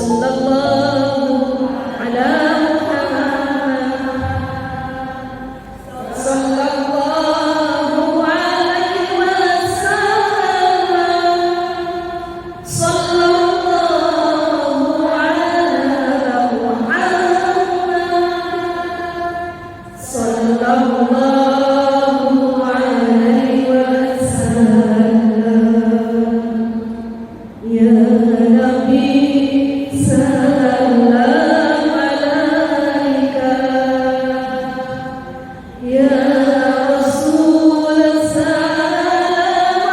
Sallallahu ala Sallallahu alaihi wasallam. Sallallahu ala Muhammad. Sallallahu alaihi wasallam. Ya Nabi salam alaika. Ya Rasul salam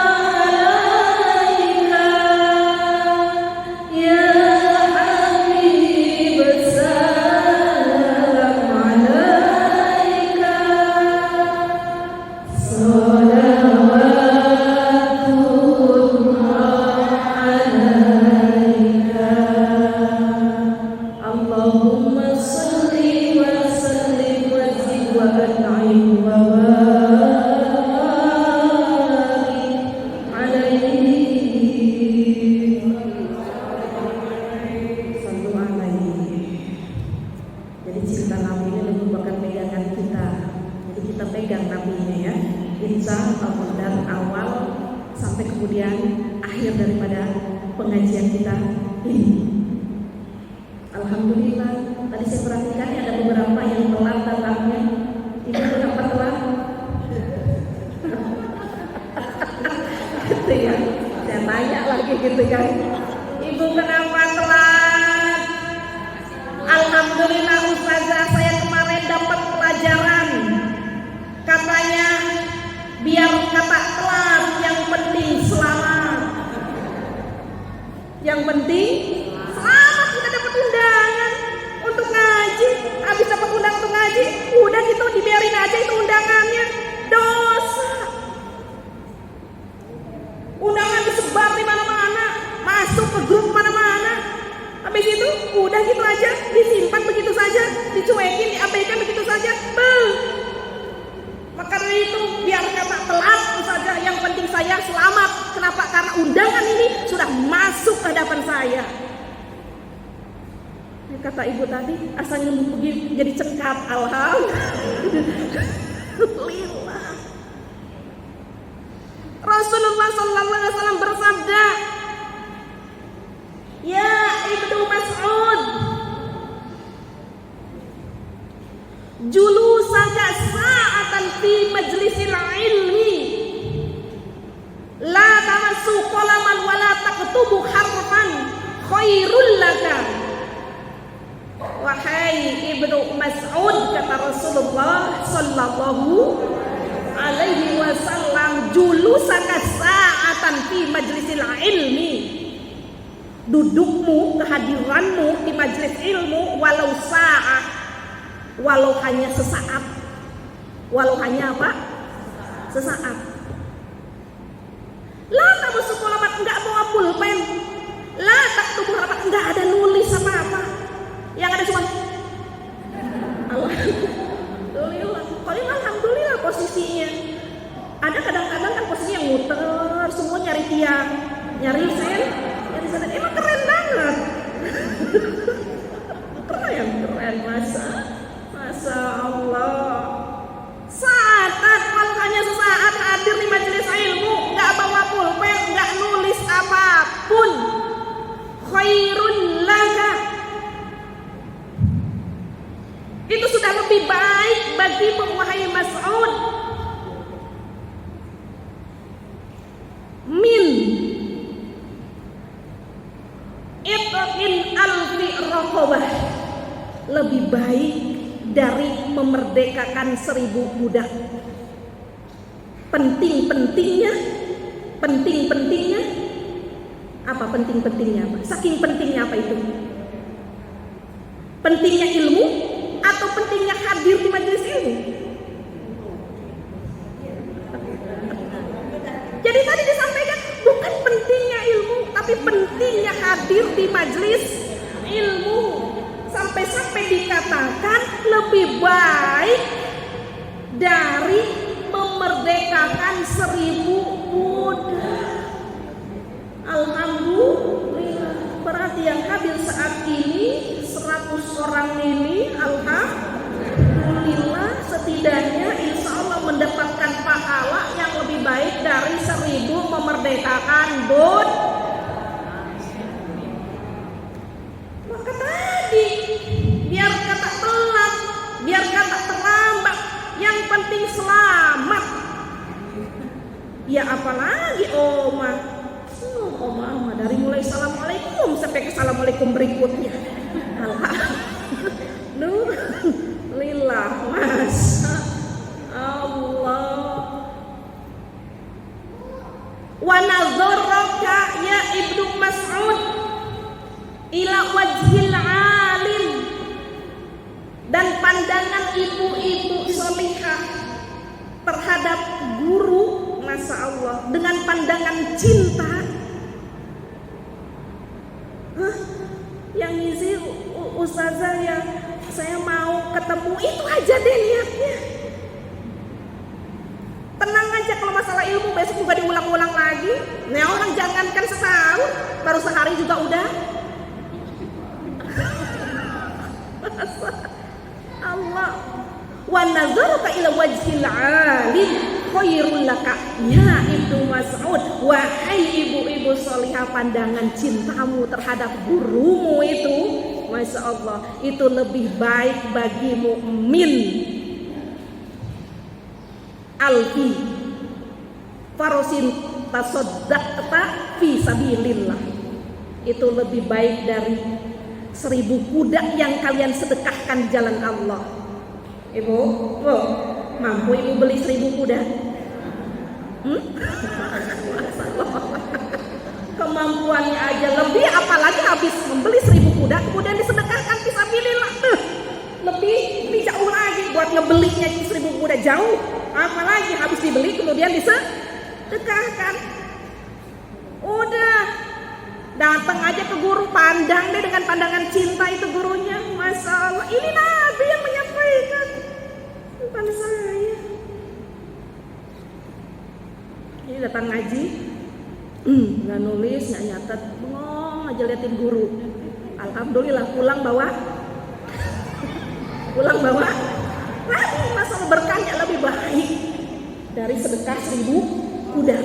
alaika. Ya Habib salam alaika. Salawatullah alaika. Allahumma salli wa sallim wa zid wa an'im wa barik alaihi. Sallu alaihi. Jadi cinta Nabi ini merupakan pegangan kita. Jadi kita pegang Nabi ini ya. Insya Allah dari awal sampai kemudian akhir daripada pengajian kita ini. Alhamdulillah. Tadi saya perhatikan ada beberapa yang telat datangnya. Ibu kenapa telat? Gitu ya. Saya tanya lagi gitu kan. Ibu kenapa telat? Alhamdulillah Ustazah, saya kemarin dapat pelajaran. Katanya biar kata telat, yang penting selamat. Yang penting selamat, kita dapat undangan untuk ngaji. Habis dapat undangan untuk ngaji, udah gitu dibiarin aja itu undangannya. Dosa. Undangan disebar di mana-mana, masuk ke grup mana-mana. Habis itu udah gitu aja, disimpan begitu saja, dicuekin, diabaikan begitu saja. Maka dari itu biar kata telat saja, yang penting saya selamat. Kenapa? Karena undangan ini sudah masuk ke hadapan saya. Kata ibu tadi, asalnya pergi jadi cengkat. Alhamdulillah. Rasulullah sallallahu alaihi wasallam bersabda, ya Ibnu Mas'ud, julusaka sa'atan fi majlisil ilmi la tamassu qalaman wa la taktubu harfan khairul laka. Wahai Ibnu Mas'ud, kata Rasulullah sallallahu alaihi wasallam, julusaka sa'atan fi majlisil ilmi, dudukmu, kehadiranmu di majelis ilmu walau sa'ah, walau hanya sesaat. Walau hanya apa? Sesaat. La tamassu qalaman, enggak bawa pulpen. La taktubu harfan, enggak ada nulis apa-apa. Yang ada cuma alhamdulillah. Kalau alhamdulillah posisinya. Ada kadang-kadang kan posisinya muter, semua nyari tiang, nyari sen, nyari sen. Emang keren banget. Keren, Masya Allah. Saat kalau hanya sesaat hadir di majelis ilmu, nggak bawa pulpen, nggak nulis apapun, khairun laka, itu sudah lebih baik bagimu wahai Mas'ud, min itqin alfi raqabah, lebih baik dari memerdekakan 1000 budak. Penting-pentingnya apa? Penting-pentingnya apa? Saking pentingnya apa itu? Pentingnya ilmu atau pentingnya hadir di majelis ilmu? Jadi tadi disampaikan bukan pentingnya ilmu, tapi pentingnya hadir di majelis ilmu. Sampai-sampai dikatakan lebih baik dari memerdekakan 1000 budak. Alhamdulillah. Berarti yang hadir saat mengatakan maka tadi biar kata telat, biar kata terlambat, yang penting selamat. Ya apalagi Oma dari mulai assalamualaikum sampai ke assalamualaikum berikutnya. Alhamdulillah, Masya Allah. Wa nazaraka ya Ibnu Mas'ud ila wajhil alim, dan pandangan ibu-ibu sholihah terhadap guru, Masya Allah, dengan pandangan cinta. Yang ngisi ustazah ya, saya mau ketemu, itu aja deh niatnya. Tenang aja, kalau masalah ilmu besok juga diulang-ulang lagi. Nah orang jangankan setahun, baru sehari juga udah. Allah. Wa nazaruka ila wajhil alim khairul laka ya Ibnu Mas'ud. Wahai ibu-ibu sholihah, pandangan cintamu terhadap gurumu itu, Masya Allah, itu lebih baik bagi mukmin alfi farosin tasaddaqta fi sabilillah. Itu lebih baik dari 1000 kuda yang kalian sedekahkan di jalan Allah. Ibu, mampu ibu beli 1000 kuda? Kemampuannya aja lebih, apalagi habis membeli 1000 kuda kemudian disedekahkan fisabilillah. Lebih jauh lagi buat ngebelinya 1000 kuda jauh, apalagi habis dibeli kemudian disedekahkan. Udah datang aja ke guru, pandang deh dengan pandangan cinta itu gurunya. Masya Allah, ini Nabi yang menyampaikan, bukan saya. Ini datang ngaji, nggak nulis, nggak nyatet, bengong aja liatin guru. Alhamdulillah pulang bawa lagi, masalah berkahnya lebih baik dari sedekah 1000 kuda.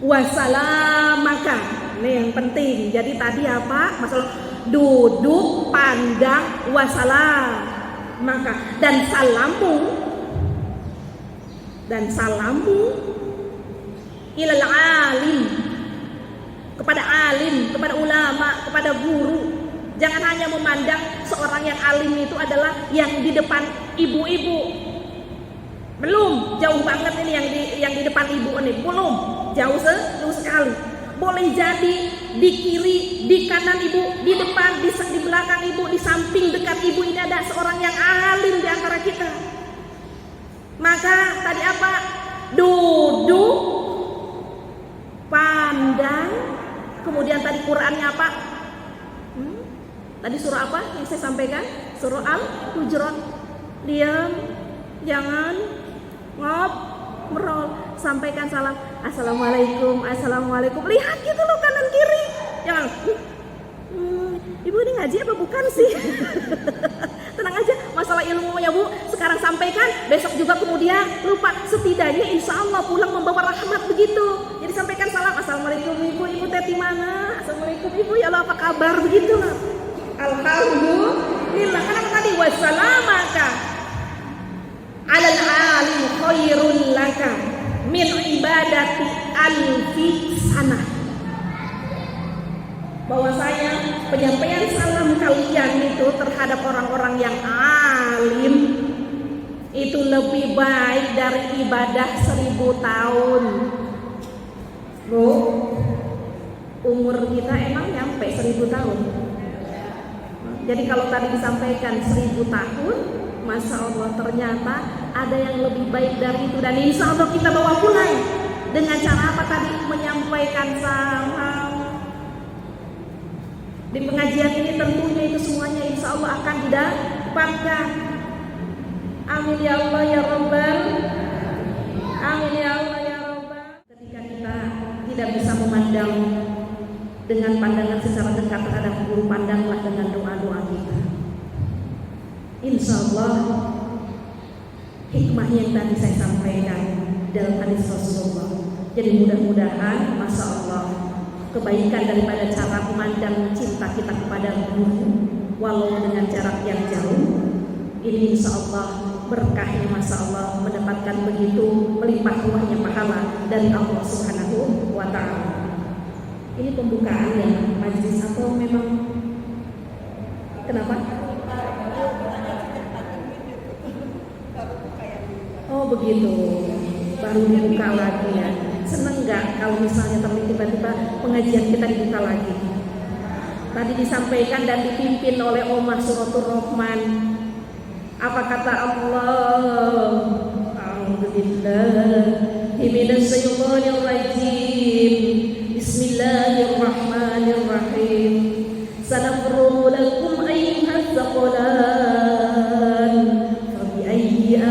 Wassalamaka, ini yang penting. Jadi tadi apa? Masalah duduk, pandang, wassalam, maka dan salamu ilal alim, kepada alim, kepada ulama, kepada guru. Jangan hanya memandang seorang yang alim itu adalah yang di depan ibu-ibu. Belum, jauh banget ini yang di depan ibu ini, belum, jauh sekali. Boleh jadi di kiri, di kanan ibu, di depan, di belakang ibu, di samping dekat ibu ini ada seorang yang alim di antara kita. Maka tadi apa? Duduk, pandang, kemudian tadi Qur'annya apa? Tadi surah apa yang saya sampaikan? Surah Al-Hujurat. Diam, jangan ngobrol, sampaikan salam, assalamualaikum, assalamualaikum. Lihat gitu loh kanan kiri, jangan. Ibu ini ngaji apa bukan sih? Tenang aja, masalah ilmu ya Bu, sekarang sampaikan, besok juga kemudian lupa. Setidaknya insya Allah pulang membawa rahmat begitu. Jadi sampaikan salam, assalamualaikum ibu teh di mana? Assalamualaikum ibu, ya Allah apa kabar, begitu lah. Alhamdulillah. Karena tadi wassalamaka alal alim khairun laka min ibadati alfi sanah. Bahwasanya penyampaian salam kalian itu terhadap orang-orang yang alim itu lebih baik dari ibadah 1000 tahun. Bu, umur kita emang nyampe 1000 tahun? Jadi kalau tadi disampaikan 1000 tahun, Masya Allah, ternyata ada yang lebih baik dari itu. Dan insya Allah kita bawa pulang dengan cara apa tadi? Menyampaikan salam. Di pengajian ini tentunya itu semuanya insya Allah akan didapatkan. Amin ya Allah ya Rabbal. Amin ya Allah ya Rabbal. Ketika kita tidak bisa memandang dengan pandangan secara dekat terhadap guru, pandanglah dengan doa-doa kita. Insya Allah hikmah yang tadi saya sampaikan dalam hadis Rasulullah. Jadi mudah-mudahan, masya Allah, kebaikan daripada cara memandang cinta kita kepada guru, walau dengan jarak yang jauh, ini insya Allah berkahnya, masya Allah, mendapatkan begitu melimpah ruahnya pahala dari Allah Subhanahu wa Ta'ala. Ini pembukaan ya majelis atau memang kenapa? Oh begitu, baru dibuka lagi ya. Seneng nggak kalau misalnya tiba-tiba pengajian kita dibuka lagi? Tadi disampaikan dan dipimpin oleh Omah Suratul Rahman. Apa kata Allah? A'udzubillahi minasyaitonir rajim. Bismillahirrahmanirrahim. Sanafrugu lakum ayyuhaz thaqalan. Fa bi ayyi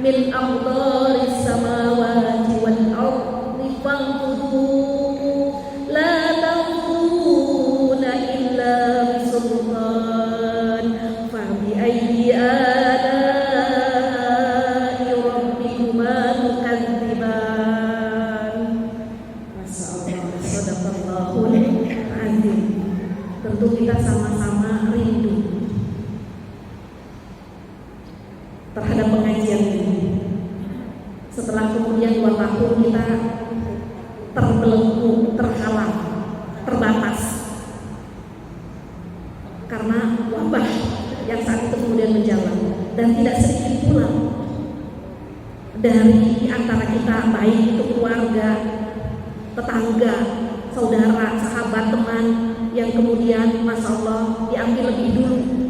min aqdaris samawati wal ardi fanfudu la tanfuduna illa bisultan fa bi ayyi ala'i rabbikuma tukadziban. Masyaallah, sadaqallahul azim. Tentu kita sama-sama rindu terhadap pengajian ini. Setelah kemudian 2 tahun kita terbelenggu, terhalang, terbatas karena wabah yang saat itu kemudian menjalar, dan tidak sedikit pula dari antara kita, baik itu keluarga, tetangga, saudara, sahabat, teman, yang kemudian masya Allah diambil lebih dulu,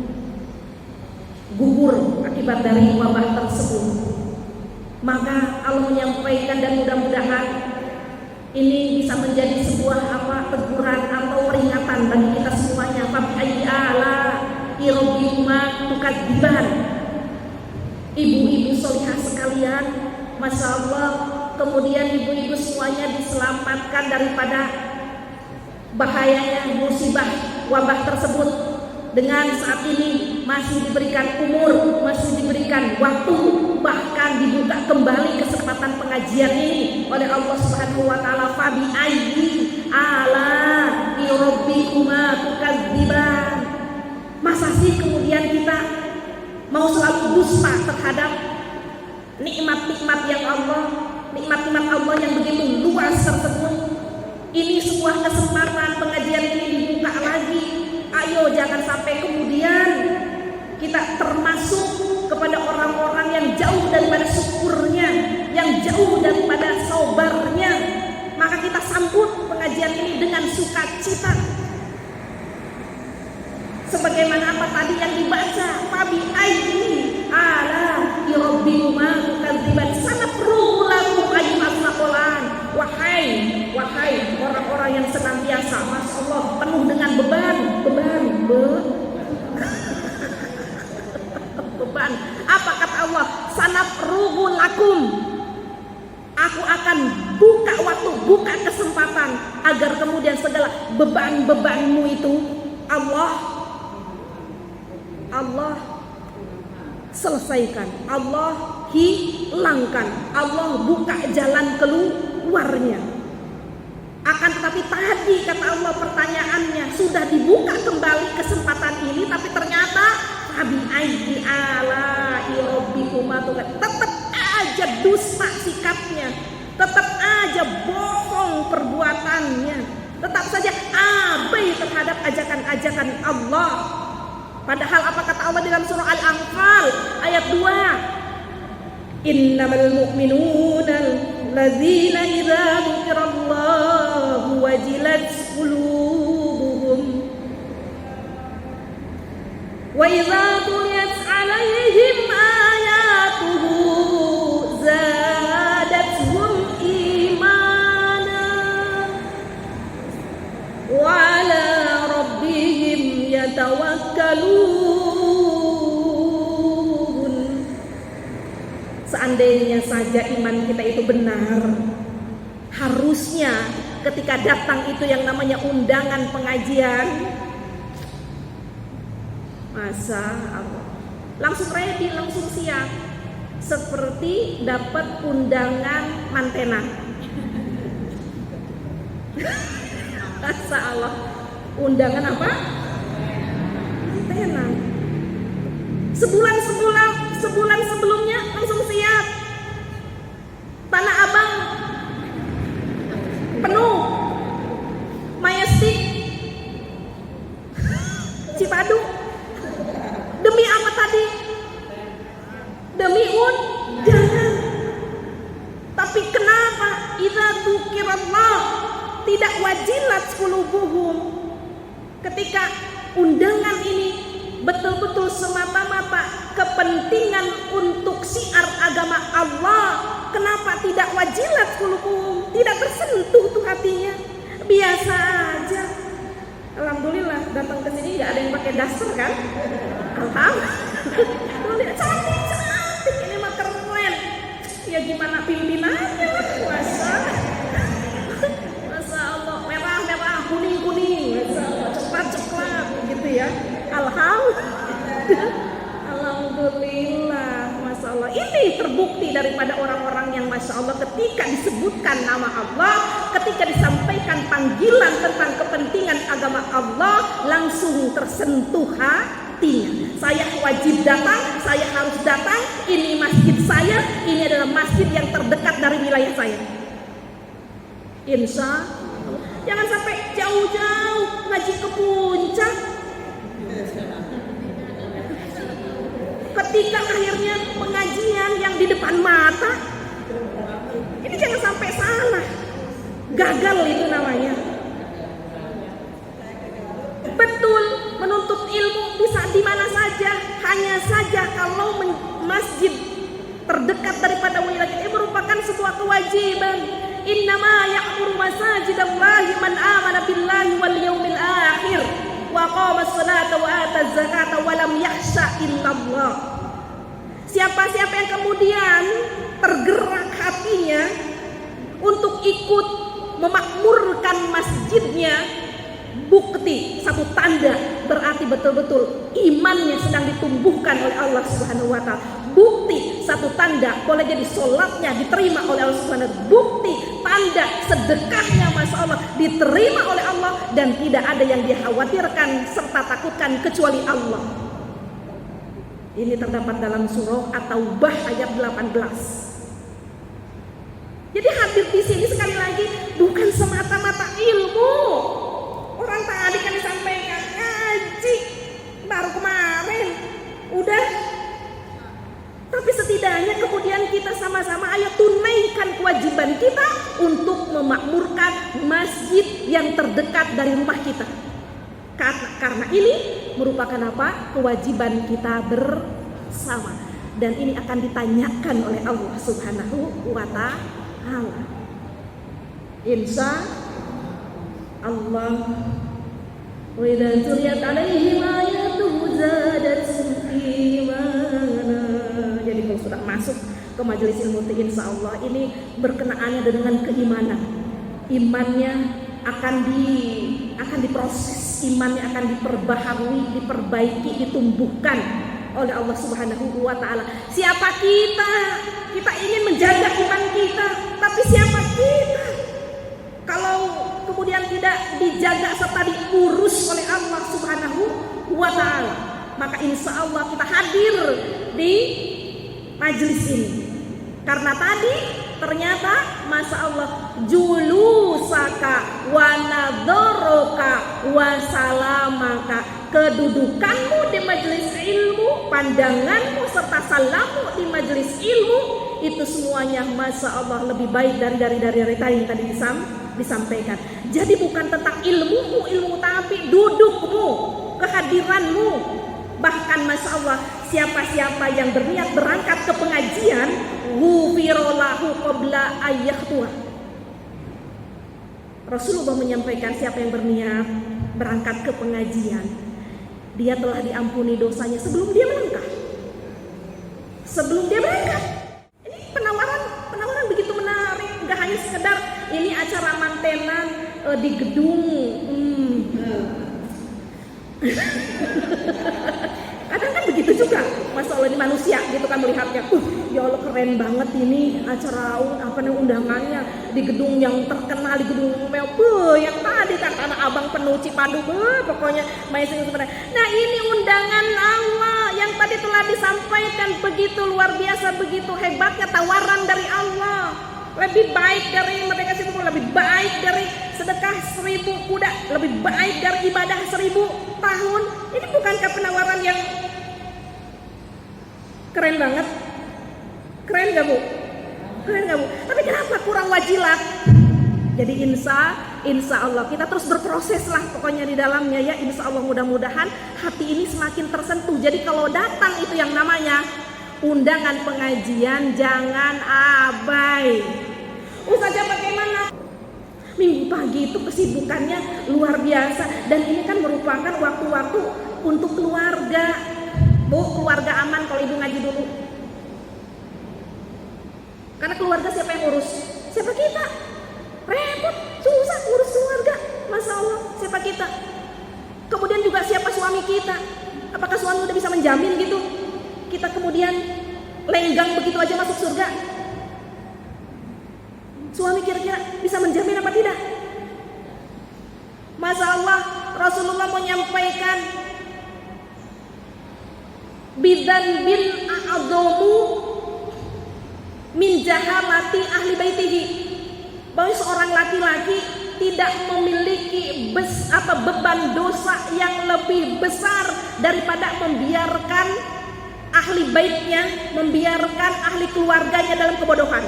gugur akibat dari wabah tersebut. Maka Allah menyampaikan, dan mudah-mudahan ini bisa menjadi sebuah teguran atau peringatan bagi kita semuanya. Fabi ayyi ala'i rabbikuma tukadziban. Ibu-ibu sholihah sekalian, masya Allah, kemudian ibu-ibu semuanya diselamatkan daripada bahayanya musibah wabah tersebut. Dengan saat ini masih diberikan umur, masih diberikan waktu, bahkan dibuka kembali kesempatan pengajian ini oleh Allah Subhanahu wa Ta'ala. Fabi ayyi ala'i rabbikuma tukadziban. Masa sih kemudian kita mau selalu dusta terhadap nikmat-nikmat Allah yang begitu luas tersebut? Ini sebuah kesempatan, pengajian ini dibuka lagi. Ayo jangan sampai kemudian kita termasuk kepada orang-orang yang jauh daripada syukurnya, yang jauh daripada sabarnya. Maka kita sambut pengajian ini dengan sukacita. Sebagaimana apa tadi yang dibaca, fabi ayyi ala'i rabbikuma tukadziban. Sanafrugu lakum ayyuhaz thaqalan. Wahai orang-orang yang senantiasa, masya Allah, penuh dengan beban. Apa kata Allah? Sanafrugu lakum. Aku akan buka waktu, buka kesempatan agar kemudian segala beban-bebanmu itu Allah selesaikan, Allah hilangkan, Allah buka jalan keluarnya. Akan tetapi tadi kata Allah, pertanyaannya sudah dibuka kembali kesempatan ini, tapi ternyata fabi ayyi ala'i rabbikuma tukadziban. Tetap aja dusta sikapnya, tetap aja bohong perbuatannya, tetap saja abai terhadap ajakan-ajakan Allah. Padahal apa kata Allah dalam surah Al-Anfal ayat 2? Innamal mu'minuna alladzina idza dzukirallahu wajilat qulubuhum wa idza tuliyat 'alaihim ayatuhu zadatuhum imana wa 'ala rabbihim yatawakkalun. Seandainya saja saja iman kita itu benar, harusnya ketika datang itu yang namanya undangan pengajian, Masya Allah, langsung ready, langsung siap, seperti dapat undangan mantenan. Masya Allah, undangan apa? Mantenan. Sebulan sebelumnya langsung siap. Tanah Abang penuh, Majestic, Cipadu. Demi apa tadi? Demi undangan. Tapi kenapa? Idza dzukirallah tidak wajilat qulubuhum. Ketika undangan ini betul-betul semata-mata kepentingan untuk syiar agama Allah, kenapa tidak wajilat qulubuhum? Tidak tersentuh tuh hatinya. Biasa aja. Alhamdulillah datang ke sini nggak ada yang pakai daster kan? Alhamdulillah, cantik ini mah keren. Ya gimana pimpinannya lah, Masya Allah, merah kuning, Masya Allah, coklat gitu ya. Alhamdulillah, Masya Allah. Ini terbukti daripada orang-orang yang Masya Allah ketika disebutkan nama Allah, ketika disampaikan panggilan tentang kepentingan agama Allah, langsung tersentuh hatinya. Saya wajib datang, saya harus datang, ini masjid saya, ini adalah masjid yang terdekat dari wilayah saya. Insya Allah. Jangan sampai jauh-jauh ngaji ke puncak, ketika akhirnya pengajian yang di depan mata, ini jangan sampai salah, gagal itu namanya. Betul, menuntut ilmu bisa di mana saja, hanya saja kalau masjid terdekat daripada wilayah kita merupakan sebuah kewajiban. Innama ya'muru masajidallahi man amana billahi wal yaumil akhir wa qama as-salata wa ata az-zakata wa lam yakhsha illallah. Siapa-siapa yang kemudian tergerak hatinya untuk ikut memakmurkan masjidnya, bukti, satu tanda berarti betul-betul imannya sedang ditumbuhkan oleh Allah Subhanahu wa taala. Bukti, satu tanda boleh jadi sholatnya diterima oleh Allah Subhanahu wa taala. Bukti, tanda sedekahnya Masya Allah diterima oleh Allah dan tidak ada yang dikhawatirkan serta takutkan kecuali Allah. Ini terdapat dalam surah At-Taubah ayat 18. Jadi hadir di sini sekali lagi bukan semata-mata ilmu. Orang tadi kan disampaikan ngaji baru kemarin, udah. Tapi setidaknya kemudian kita sama-sama ayo tunaikan kewajiban kita untuk memakmurkan masjid yang terdekat dari rumah kita. Karena ini merupakan apa? Kewajiban kita bersama. Dan ini akan ditanyakan oleh Allah Subhanahu wa ta'ala. Insya Allah. Wa idza tuliyat 'alaihim ayatuhu zadatuhum imana. Jadi kalau sudah masuk ke majelis ilmu insya Allah ini berkenaannya dengan keimanan. Imannya akan diproses, imannya akan diperbaharui, diperbaiki, ditumbuhkan oleh Allah Subhanahu wa taala. Siapa kita? Kita ingin menjaga iman kita, tapi siapa kita kalau kemudian tidak dijaga serta diurus oleh Allah Subhanahu wa taala? Maka insya Allah kita hadir di majelis ini karena tadi ternyata Masya Allah julusaka wa nadhoroka wa salamaka, kedudukanmu di majelis ilmu, pandanganmu serta salammu di majelis ilmu, itu semuanya Masya Allah lebih baik dari yang tadi disampaikan. Jadi bukan tentang ilmu tapi dudukmu, kehadiranmu. Bahkan Masya Allah, siapa-siapa yang berniat berangkat ke pengajian, ghufirallahu qabla ayyahtuha. Rasulullah menyampaikan siapa yang berniat berangkat ke pengajian, dia telah diampuni dosanya sebelum dia melangkah. Sebelum dia berangkat. Ini penawaran sekedar ini acara mantenan di gedung. Kadang kan begitu juga, Masya Allah, ini manusia gitu kan melihatnya, ya Allah keren banget ini acara undangannya di gedung yang terkenal, di gedung yang tadi kan tanah abang penuh Cipadu, pokoknya amazing sebenarnya. Nah ini undangan Allah yang tadi telah disampaikan, begitu luar biasa, begitu hebatnya tawaran dari Allah. Lebih baik dari Merdeka 1000, lebih baik dari sedekah 1000 kuda, lebih baik dari ibadah 1000 tahun. Ini bukankah penawaran yang keren banget? Keren gak Bu? Keren gak Bu? Tapi kenapa kurang wajilat? Jadi insya Allah kita terus berproses lah pokoknya di dalamnya ya. Insya Allah mudah-mudahan hati ini semakin tersentuh. Jadi kalau datang itu yang namanya undangan pengajian, jangan abai. Ustazah bagaimana? Minggu pagi itu kesibukannya luar biasa, dan ini kan merupakan waktu-waktu untuk keluarga. Bu, keluarga aman kalau ibu ngaji dulu. Karena keluarga siapa yang urus? Siapa kita? Repot, susah urus keluarga. Masya Allah, siapa kita? Kemudian juga siapa suami kita? Apakah suami udah bisa menjamin gitu? Kita kemudian lenggang begitu aja masuk surga? Suami kira-kira bisa menjamin apa tidak? Masya Allah, Rasulullah menyampaikan bidan bin a'adhamu min jahalati ahli baitihi, bahwa seorang laki-laki tidak memiliki beban dosa yang lebih besar daripada membiarkan ahli baitnya, membiarkan ahli keluarganya dalam kebodohan.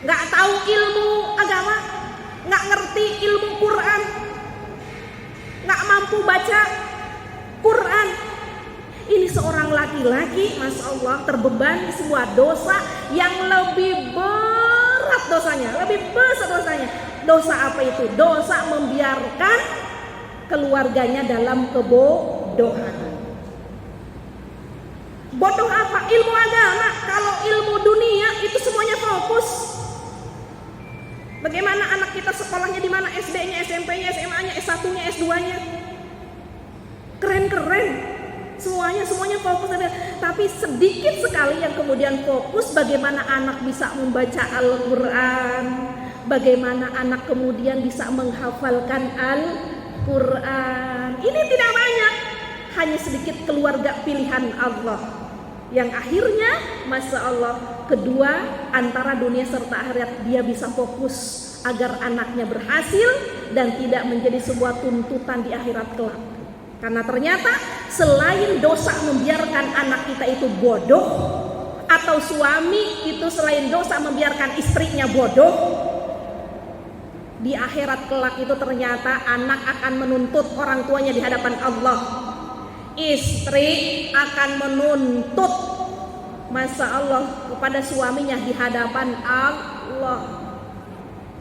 Nggak tahu ilmu agama, nggak ngerti ilmu Quran, nggak mampu baca Quran. Ini seorang laki-laki, Masya Allah, terbebani sebuah dosa yang lebih berat dosanya, lebih besar dosanya. Dosa apa itu? Dosa membiarkan keluarganya dalam kebodohan. Bodoh apa? Ilmu agama. Kalau ilmu dunia itu semuanya fokus. Bagaimana anak kita sekolahnya di mana? SD-nya, SMP-nya, SMA-nya, S1-nya, S2-nya. Keren-keren. Semuanya fokus ada. Tapi sedikit sekali yang kemudian fokus bagaimana anak bisa membaca Al-Quran, bagaimana anak kemudian bisa menghafalkan Al-Quran. Ini tidak banyak. Hanya sedikit keluarga pilihan Allah, yang akhirnya Masya Allah kedua antara dunia serta akhirat dia bisa fokus agar anaknya berhasil dan tidak menjadi sebuah tuntutan di akhirat kelak. Karena ternyata selain dosa membiarkan anak kita itu bodoh, atau suami itu selain dosa membiarkan istrinya bodoh, di akhirat kelak itu ternyata anak akan menuntut orang tuanya di hadapan Allah. Istri akan menuntut, Masya Allah, kepada suaminya di hadapan Allah.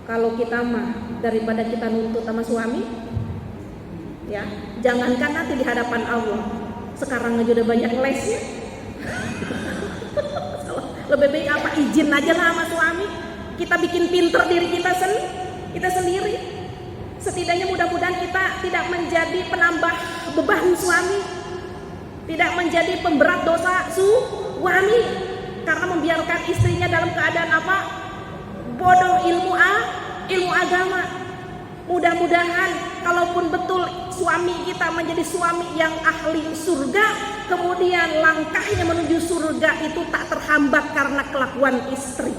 Kalau kita mah daripada kita nuntut sama suami, ya jangankan nanti di hadapan Allah, sekarang aja udah banyak lesnya. Lebih baik apa, izin aja lah sama suami, kita bikin pinter diri kita sendiri. Setidaknya mudah-mudahan kita tidak menjadi penambah beban suami, tidak menjadi pemberat dosa suami karena membiarkan istrinya dalam keadaan apa? Bodoh ilmu agama. Mudah-mudahan kalaupun betul suami kita menjadi suami yang ahli surga, kemudian langkahnya menuju surga itu tak terhambat karena kelakuan istri.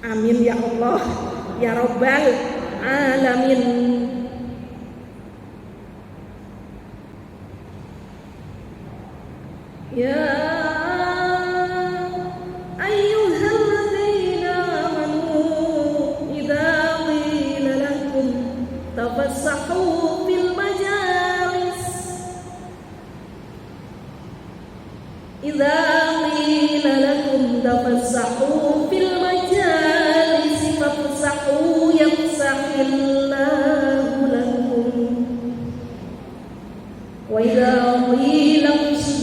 Amin ya Allah ya Rabbal Alamin. Ya ayyuhalladzina amanu idza qila lakum tafassahu fil majalis idza qila lakum tafassahu fil majalis fafsahu yafsahillahu lakum wa idza qila usjudu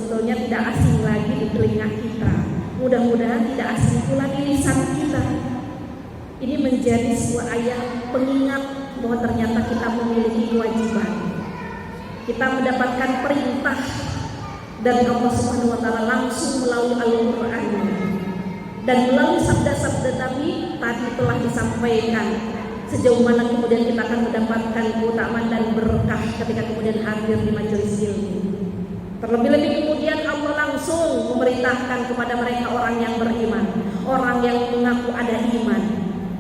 sebetulnya tidak asing lagi di telinga kita. Mudah-mudahan tidak asing pula di lisan kita. Ini menjadi sebuah ayat pengingat bahwa ternyata kita memiliki kewajiban. Kita mendapatkan perintah dari Allah Subhanahu wa taala langsung melalui Al-Qur'an. Dan melalui sabda-sabda Nabi tadi telah disampaikan sejauh mana kemudian kita akan mendapatkan keutamaan dan berkah ketika kemudian hadir di majelis ilmu. Terlebih-lebih kemudian Allah langsung memerintahkan kepada mereka orang yang beriman, orang yang mengaku ada iman.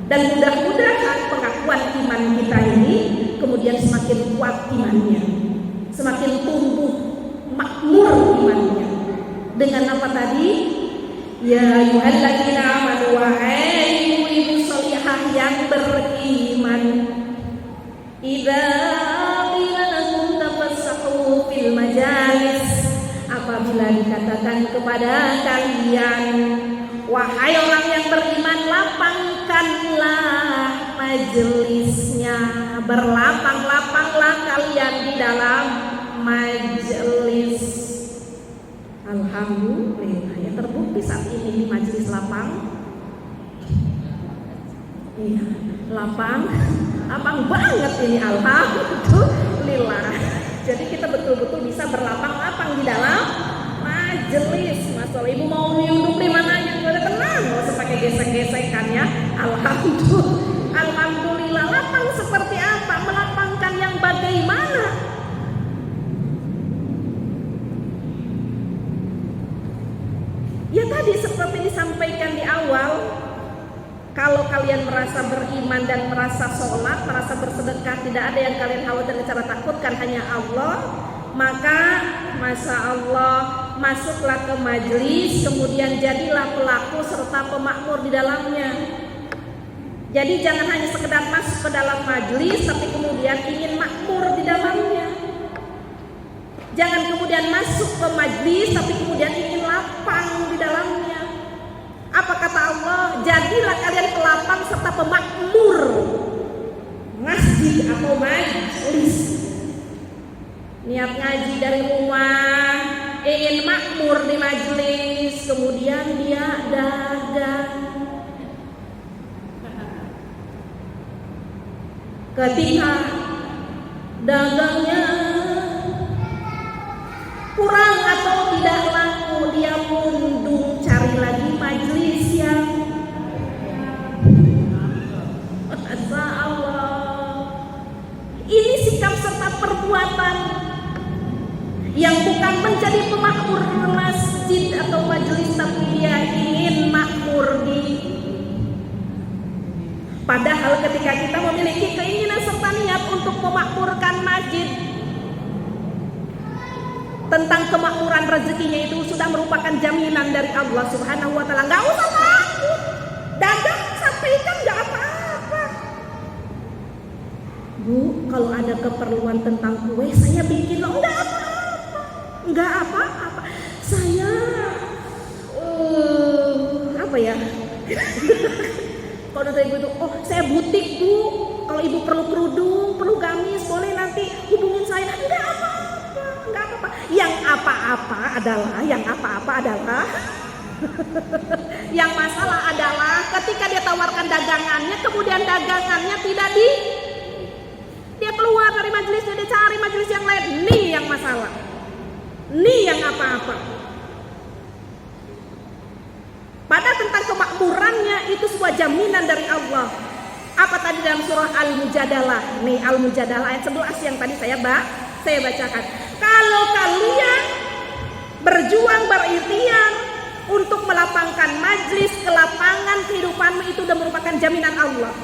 Dan mudah-mudahan pengakuan iman kita ini kemudian semakin kuat imannya, semakin tumbuh makmur imannya. Dengan apa tadi? Ya ayyuhalladzina amanu, wahai ibu-ibu sholihah yang beriman, idza qila lakum tafassahu fil majalis, apabila dikatakan kepada kalian, wahai orang yang beriman, lapangkanlah majelisnya, berlapang-lapanglah kalian di dalam majelis. Alhamdulillah, ya terbukti saat ini di majelis lapang. Iya, lapang banget ini, alhamdulillah. Jadi kita betul-betul bisa berlapang-lapang di dalam majelis. Masalah ibu mau duduk di mana aja boleh, tenang, nggak usah pakai gesek-gesekan ya. Alhamdulillah. Lapang seperti apa? Melapangkan yang bagaimana? Ya tadi seperti disampaikan di awal, kalau kalian merasa beriman dan merasa sholat, merasa bersedekah, tidak ada yang kalian khawatir secara takutkan, hanya Allah, maka Masya Allah, masuklah ke majelis, kemudian jadilah pelaku serta pemakmur di dalamnya. Jadi jangan hanya sekedar masuk ke dalam majelis, tapi kemudian ingin makmur di dalamnya. Jangan kemudian masuk ke majelis, tapi kemudian ingin lapang di dalamnya. Apa kata Allah? Jadilah kalian pelapang serta pemakmur masjid atau majelis. Niat ngaji dari rumah, ingin makmur di majelis, kemudian dia dagang. Ketika dagangnya kurang atau tidak laku, dia mundung cari lagi majelis yang Masya Allah. Ini sikap serta perbuatan yang bukan menjadi pemakmur masjid atau majelis, tapi dia ingin makmur di. Padahal ketika kita memiliki keinginan serta niat untuk memakmurkan masjid, tentang kemakmuran rezekinya itu sudah merupakan jaminan dari Allah Subhanahu wa taala. Enggak usah takut. Dagang sampaikan enggak apa-apa. Bu, kalau ada keperluan tentang kue saya bikin loh. Enggak apa-apa. Enggak apa-apa. Saya apa ya? Kalau dari ibu itu, oh saya butik Bu. Kalau ibu perlu kerudung, perlu gamis, boleh nanti hubungin saya. Enggak apa-apa. Enggak apa-apa. Yang apa-apa adalah yang masalah adalah ketika dia tawarkan dagangannya, kemudian dagangannya tidak dia keluar dari majelisnya, dia cari majelis yang lain. Nih yang masalah. Nih yang apa-apa. Padahal tentang kemakmurannya itu sebuah jaminan dari Allah. Apa tadi dalam surah Al-Mujadalah? Nih Al-Mujadalah ayat 11 yang tadi saya bacakan. Kalau kalian berjuang berikhtiar untuk melapangkan majlis, kelapangan kehidupanmu, itu sudah merupakan jaminan Allah.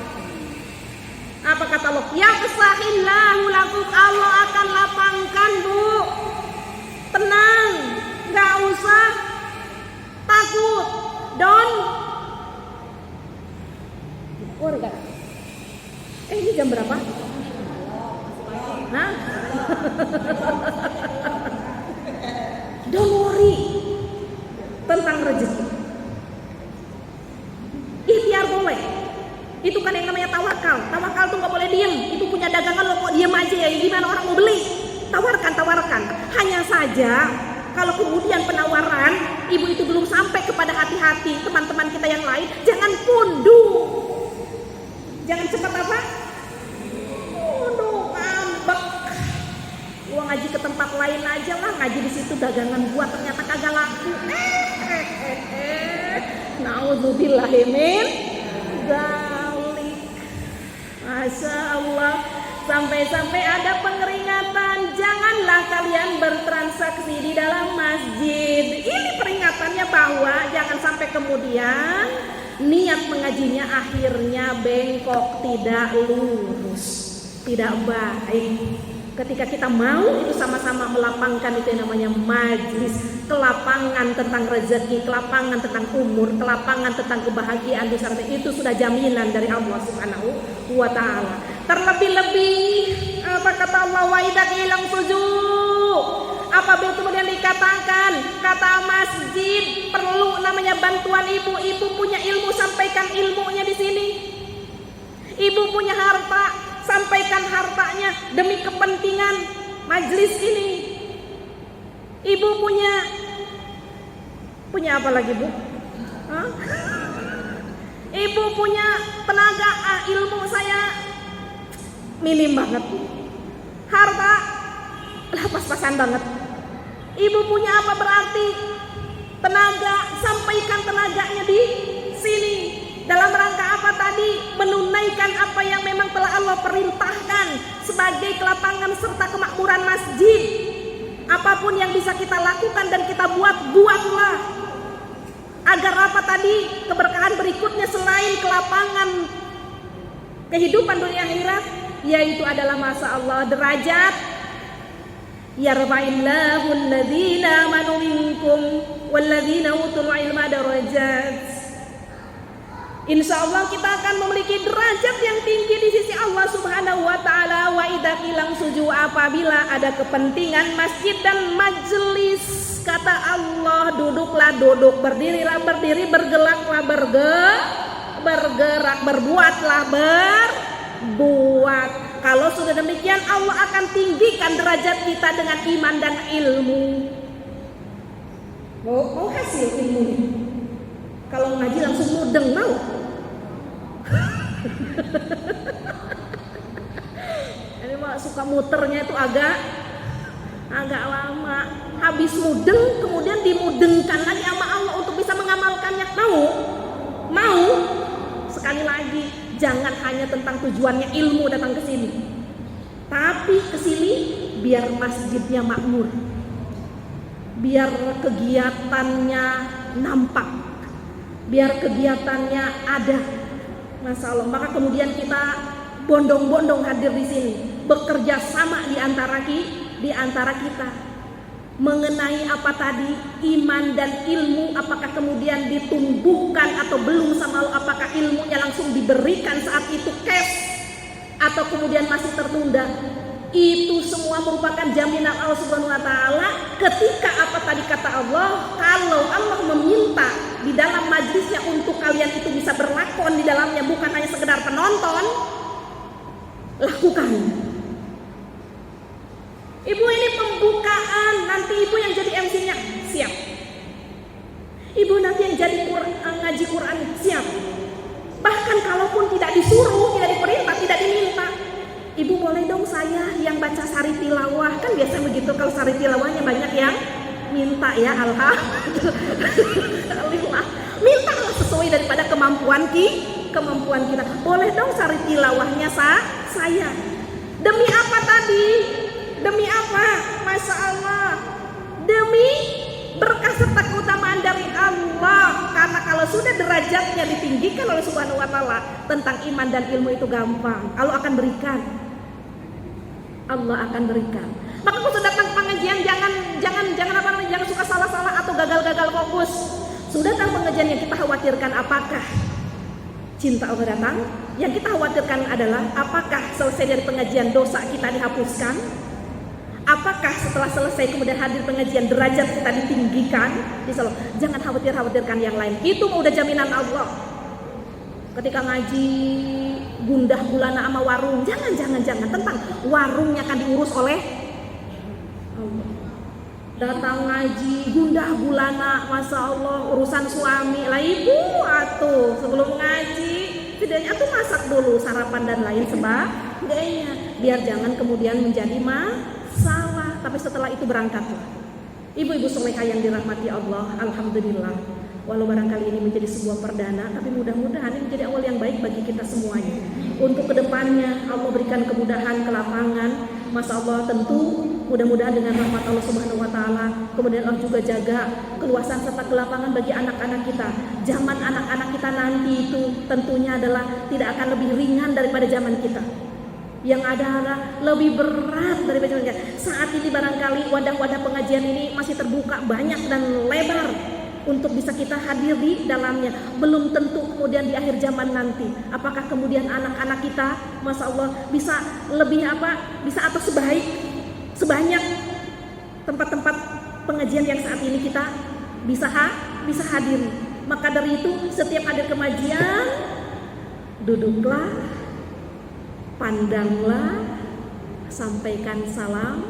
Apa kata Allah? Yafsahillahu lakum, Allah akan lapangkan Bu. Tenang, nggak usah takut. Ini jam berapa? Hah? Don't worry tentang rezeki. Ikhtiar boleh. Itu kan yang namanya tawakal. Tawakal tuh nggak boleh diem. Itu punya dagangan lo kok diem aja ya? Gimana orang mau beli? Tawarkan. Hanya saja Kalau kemudian penawaran ibu itu belum sampai kepada hati-hati teman-teman kita yang lain, jangan punduh. Jangan cepat apa? Punduh, ngambek. Gua ngaji ke tempat lain aja lah, ngaji di situ dagangan gua ternyata kagak laku. Nauzubillahimin dzalik. Masya Allah. Sampai-sampai ada pengeringatan, janganlah kalian bertransaksi di dalam masjid. Ini peringatannya bahwa jangan sampai kemudian niat mengajinya akhirnya bengkok, tidak lurus, tidak baik. Ketika kita mau itu sama-sama melapangkan itu yang namanya majlis, kelapangan tentang rezeki, kelapangan tentang umur, kelapangan tentang kebahagiaan di sana, itu sudah jaminan dari Allah Subhanahu wa taala. Terlebih-lebih apa kata Allah, wa idza qila sujud, apabila kemudian dikatakan kata masjid perlu namanya bantuan ibu punya ilmu, sampaikan ilmunya di sini. Ibu punya harta, sampaikan hartanya demi kepentingan majelis ini. Ibu punya apa lagi, Bu? Hah? Ibu punya tenaga, ilmu saya minim banget. Harta pas-pasan banget. Ibu punya apa berarti? Tenaga, sampaikan tenaganya di sini. Dalam rangka apa tadi? Menunaikan apa yang memang telah Allah perintahkan sebagai kelapangan serta kemakmuran masjid. Apapun yang bisa kita lakukan dan kita buatlah. Agar apa tadi? Keberkahan berikutnya selain kelapangan kehidupan dunia akhirat, yaitu adalah masa Allah derajat. Yarfa'illahu alladhina amanu minkum walladhina utul ilma darajat. Insya Allah kita akan memiliki derajat yang tinggi di sisi Allah Subhanahu wa taala. Wa idza qilang sujud, apabila ada kepentingan masjid dan majelis, kata Allah, duduklah duduk, berdirilah berdiri, bergeraklah bergerak, berbuatlah berbuat. Kalau sudah demikian, Allah akan tinggikan derajat kita dengan iman dan ilmu. Mau hasil ilmu? Kalau ngaji langsung mudeng, mau? Ini mah suka muternya itu agak lama. Habis mudeng, kemudian dimudengkan lagi sama Allah untuk bisa mengamalkannya. Mau? Sekali lagi, jangan hanya tentang tujuannya ilmu datang ke sini, tapi ke sini biar masjidnya makmur, biar kegiatannya nampak, biar kegiatannya ada. Masya Allah. Maka kemudian kita bondong-bondong hadir di sini, bekerja sama di antara kita mengenai apa tadi, iman dan ilmu. Apakah kemudian ditumbuhkan atau belum sama Allah? Apakah ilmunya langsung diberikan saat itu cash atau kemudian masih tertunda? Itu semua merupakan jaminan Allah Subhanahu wa taala ketika apa tadi kata Allah, kalau Allah meminta di dalam majlisnya untuk kalian itu bisa berlakon di dalamnya, bukan hanya sekedar penonton, lakukan. Ibu ini pembukaan, nanti ibu yang jadi MC-nya, siap. Ibu nanti yang jadi ngaji Quran, siap. Bahkan kalaupun tidak disuruh, tidak diperintah, tidak diminta, ibu boleh dong saya yang baca sari tilawah. Kan biasa begitu, kalau sari tilawahnya banyak yang minta ya, alhamdulillah. Mintalah sesuai daripada kemampuan kita. Boleh dong sari tilawahnya saya. Demi apa tadi? Demi apa? Masya Allah. Demi berkah serta keutamaan dari Allah. Karena kalau sudah derajatnya ditinggikan oleh Subhanahu wa taala, tentang iman dan ilmu itu gampang. Allah akan berikan. Maka kalau sudah datang pengajian jangan suka salah-salah atau gagal-gagal fokus. Sudah datang pengajian, yang kita khawatirkan apakah cinta Allah datang? Yang kita khawatirkan adalah apakah selesai dari pengajian dosa kita dihapuskan? Apakah setelah selesai kemudian hadir pengajian derajat kita ditinggikan? Jangan khawatirkan yang lain. Itu udah jaminan Allah. Ketika ngaji gundah gulana sama warung, jangan tentang warungnya akan diurus oleh Allah. datang ngaji gundah gulana, masya Allah urusan suami lah ibu atuh sebelum ngaji tidaknya tuh masak dulu sarapan dan lain sebagainya biar jangan kemudian menjadi masalah. Tapi setelah itu berangkatlah ibu-ibu solehah yang dirahmati Allah. Alhamdulillah, walau barangkali ini menjadi sebuah perdana, tapi mudah-mudahan ini menjadi awal yang baik bagi kita semuanya. Untuk kedepannya Allah berikan kemudahan, kelapangan. Masya Allah, tentu mudah-mudahan dengan rahmat Allah Subhanahu wa Ta'ala, kemudian Allah juga jaga keluasan serta kelapangan bagi anak-anak kita. Zaman anak-anak kita nanti itu tentunya adalah tidak akan lebih ringan daripada zaman kita. Yang adalah lebih berat daripada zaman kita. Saat ini barangkali wadah-wadah pengajian ini masih terbuka banyak dan lebar untuk bisa kita hadir di dalamnya. Belum tentu kemudian di akhir zaman nanti apakah kemudian anak-anak kita masya Allah bisa lebih bisa atau sebanyak tempat-tempat pengajian yang saat ini kita bisa hadir. Maka dari itu setiap hadir pengajian duduklah, pandanglah, sampaikan salam,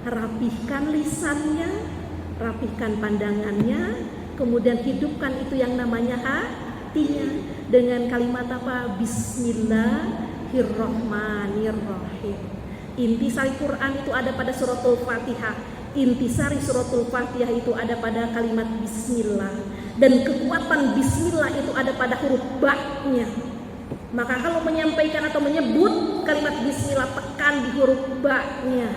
rapihkan lisannya, rapihkan pandangannya, kemudian hidupkan itu yang namanya hatinya dengan kalimat apa? Bismillahirrahmanirrahim. Intisari Quran itu ada pada suratul Fatihah. Intisari suratul Fatihah itu ada pada kalimat bismillah. Dan kekuatan bismillah itu ada pada huruf ba-nya. Maka kalau menyampaikan atau menyebut kalimat bismillah, tekan di huruf ba-nya.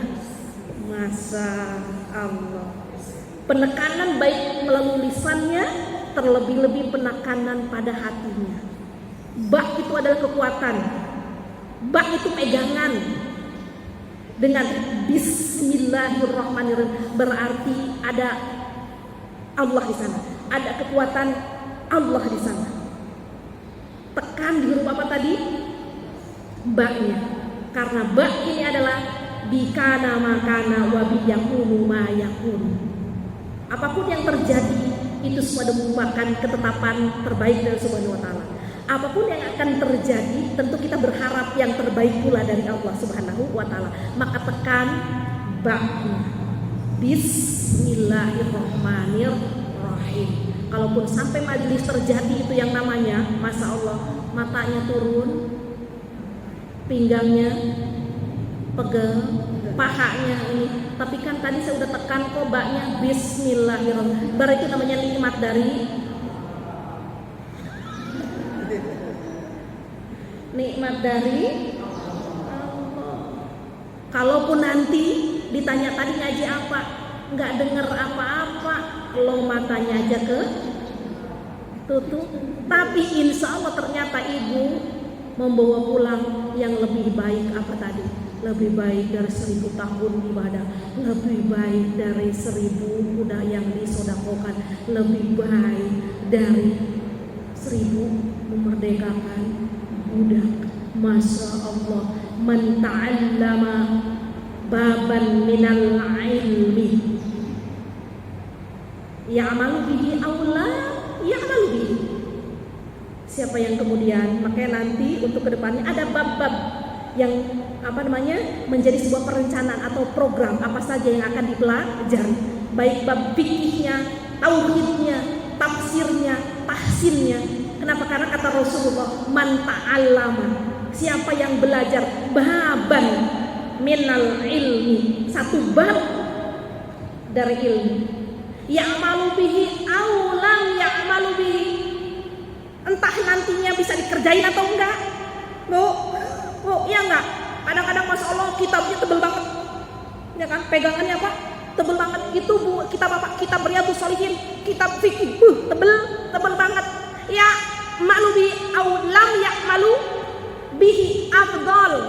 Masya Allah. Penekanan baik melalui lisannya, terlebih-lebih penekanan pada hatinya. Ba itu adalah kekuatan. Ba itu pegangan. Dengan bismillahirrahmanirrahim berarti ada Allah di sana. Ada kekuatan Allah di sana. Tekan di huruf apa tadi? Ba-nya. Karena ba ini adalah bikana makana wa biyakunu ma yakunu. Apapun yang terjadi itu semua merupakan ketetapan terbaik dari Subhanahu wa Ta'ala. Apapun yang akan terjadi tentu kita berharap yang terbaik pula dari Allah Subhanahu wa Ta'ala. Maka tekan ba-nya. Bismillahirrahmanirrahim. Kalaupun sampai majelis terjadi itu yang namanya masya Allah matanya turun, pinggangnya pegel, pahanya ini. Tapi kan tadi saya udah tekan kobaknya bismillahirrahmanirrahim. Berarti itu namanya nikmat dari Allah. Kalaupun nanti ditanya tadi ngaji apa, nggak dengar apa-apa, lo matanya aja ke tutup. Tapi insya Allah ternyata ibu membawa pulang yang lebih baik apa tadi? Lebih baik dari 1000 tahun ibadah, lebih baik dari 1000 kuda yang disodakokan, lebih baik dari 1000 memerdekakan budak. Masya Allah, man ta'allama baban minal ilmi ya'malu bihi awla ya'malu bihi. Siapa yang kemudian, makanya nanti untuk kedepannya ada bab-bab yang menjadi sebuah perencanaan atau program apa saja yang akan dipelajari, baik bab fikihnya, tauhidnya, tafsirnya, tahsinnya. Kenapa? Karena kata Rasulullah, man ta'allama, siapa yang belajar baban minal ilmi, satu bab dari ilmu, ya'malu bihi aw lam ya'malu bihi, entah nantinya bisa dikerjain atau enggak. Bu, iya enggak? Kadang-kadang masya Allah kitabnya tebel banget, ya kan? Pegangannya apa? Tebel banget. Itu bu, kitab apa? Kitab Riyadhus Shalihin, kitab fikih, tebel banget. Ya malu bi au lam ya'malu bihi afdal.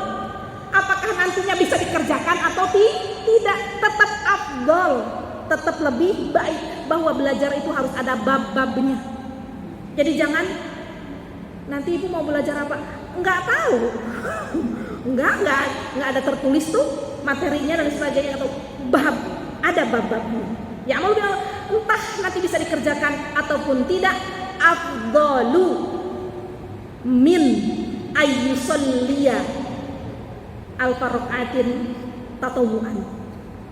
Apakah nantinya bisa dikerjakan atau tidak? Tetap afdal, tetap lebih baik. Bahwa belajar itu harus ada bab-babnya. Jadi jangan nanti ibu mau belajar apa? Enggak tahu. Enggak ada tertulis tuh materinya dan sebagainya atau bab, ada bab-babnya. Ya mau entah nanti bisa dikerjakan ataupun tidak, afdalu min ayyusalliya al-farqatin tatawuan.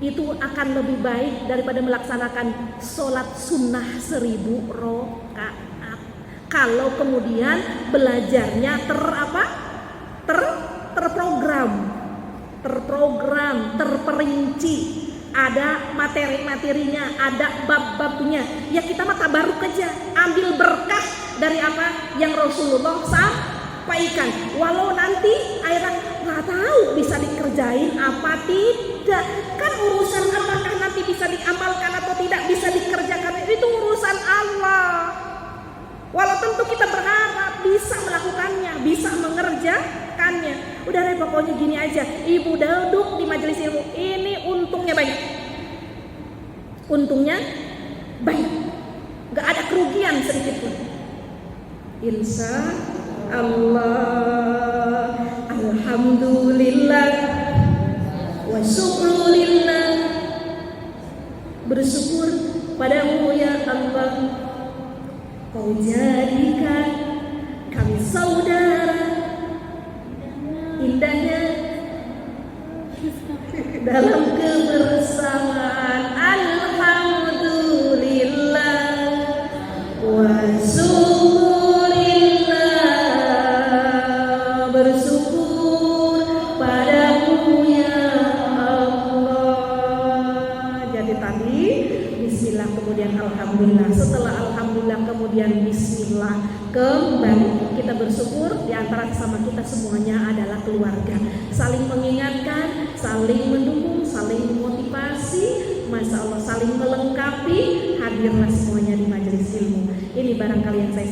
itu akan lebih baik daripada melaksanakan sholat sunnah 1000 rakaat. Kalau kemudian belajarnya terprogram, terperinci, ada materi-materinya, ada bab-babnya. Ya kita mah tabaruk aja, ambil berkah dari apa yang Rasulullah sampaikan. Walau nanti akhirnya nggak tahu bisa dikerjain apa tidak, kan urusan apakah nanti bisa diamalkan atau tidak bisa dikerjakan itu urusan Allah. Walau tentu kita berharap bisa melakukannya, bisa mengerjakannya. Udah deh pokoknya gini aja, ibu duduk di majelis ilmu ini untungnya banyak. Untungnya banyak, gak ada kerugian sedikit pun. Insya Allah, alhamdulillah, wa syukrulillah. Bersyukur padamu ya Allah, Kau jadikan kami saudara, indahnya dalam kebersamaan. Alhamdulillah wa syukurillah. Bersyukur padamu ya Allah. Jadi tadi bismillah, kemudian alhamdulillah. Setelah alhamdulillah kemudian bismillah, kembali kita bersyukur. Di antara sesama kita semuanya adalah keluarga, saling mengingatkan, saling mendukung, saling memotivasi, masya Allah, saling melengkapi. Hadirlah semuanya di majelis ilmu ini. Barangkali yang saya